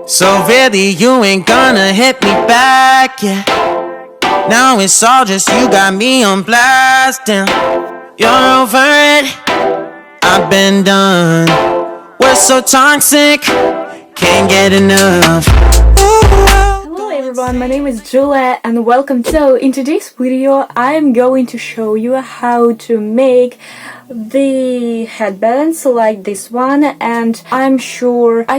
So really you ain't gonna hit me back, yeah. Now it's all just you got me on blast, damn. You're over it, I've been done. We're so toxic, can't get enough. Hello everyone, my name is Julia and welcome. So in today's video I'm going to show you how to make the headbands like this one, and I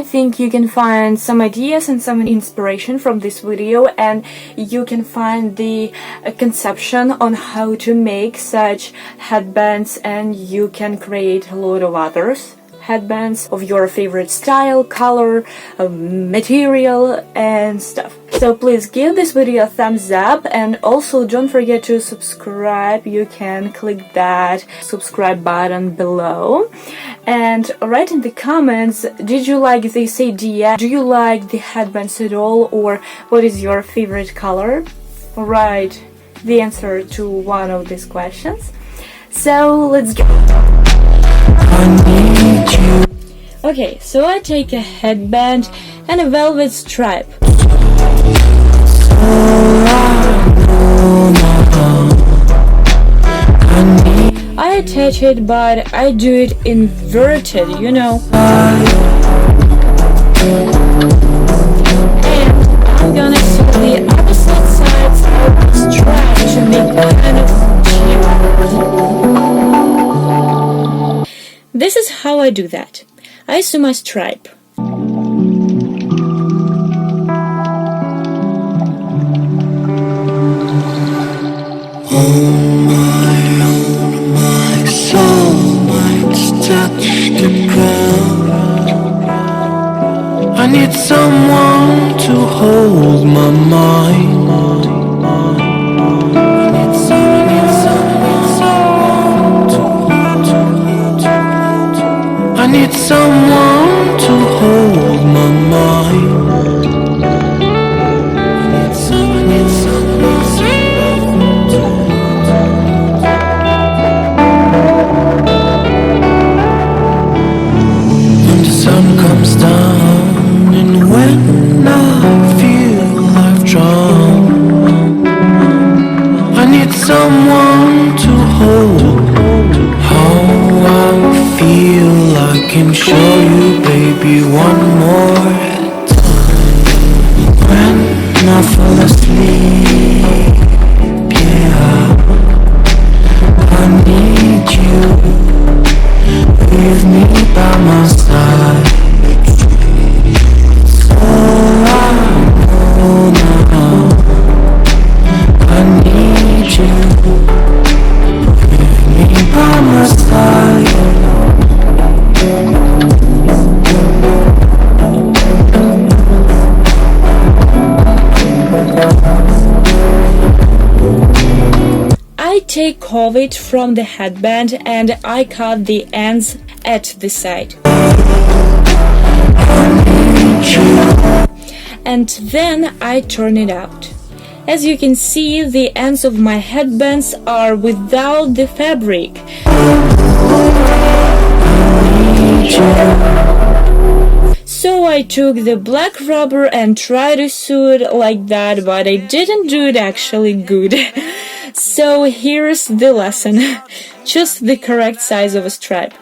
think you can find some ideas and some inspiration from this video, and you can find the conception on how to make such headbands, and you can create a lot of others headbands of your favorite style, color, material and stuff. So please give this video a thumbs up, and also don't forget to subscribe. You can click that subscribe button below and write in the comments, did you like this idea? Do you like the headbands at all, or what is your favorite color? Write the answer to one of these questions. So let's go. Okay, so I take a headband and a velvet stripe. I attach it, but I do it inverted, you know. And I'm gonna sew the opposite sides of the stripe to make a kind of shape. This is how I do that. I sew my stripe. My soul might touch the ground. I need someone to hold my mind. I need someone to hold my mind. When the sun comes down and when I feel I've drowned, I need someone to hold. How I feel I can show you, baby, one more time. When I fall asleep, yeah, I need you with me by my side. So I know now I need you with me by my side. I take it from the headband and I cut the ends at the side. And then I turn it out. As you can see, the ends of my headbands are without the fabric. So I took the black rubber and tried to sew it like that, but I didn't do it actually good. So here's the lesson. Choose the correct size of a stripe.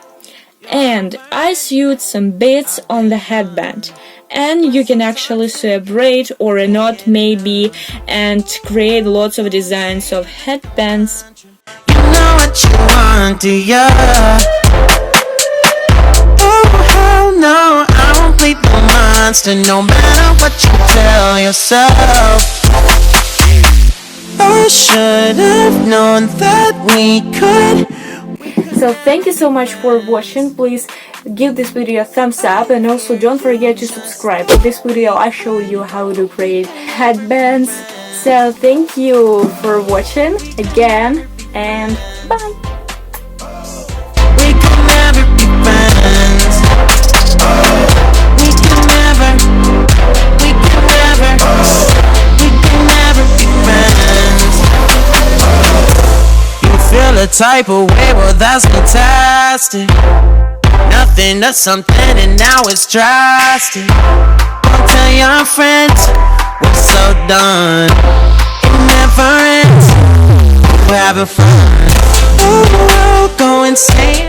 And I sewed some bits on the headband. And you can actually sew a braid or a knot maybe and create lots of designs of headbands. You know what you want, do ya? Oh no, I won't play the monster no matter what you tell yourself. I should have known that we could. So thank you so much for watching. Please give this video a thumbs up, and also don't forget to subscribe. In this video I show you how to create headbands. So thank you for watching again, and bye. We can never be friends. We can never be friends. You feel a type of way, well that's fantastic. Nothing to something and now it's drastic. I'll tell you your friends. We're so done. It never ends. We're having fun. Oh, go and say it.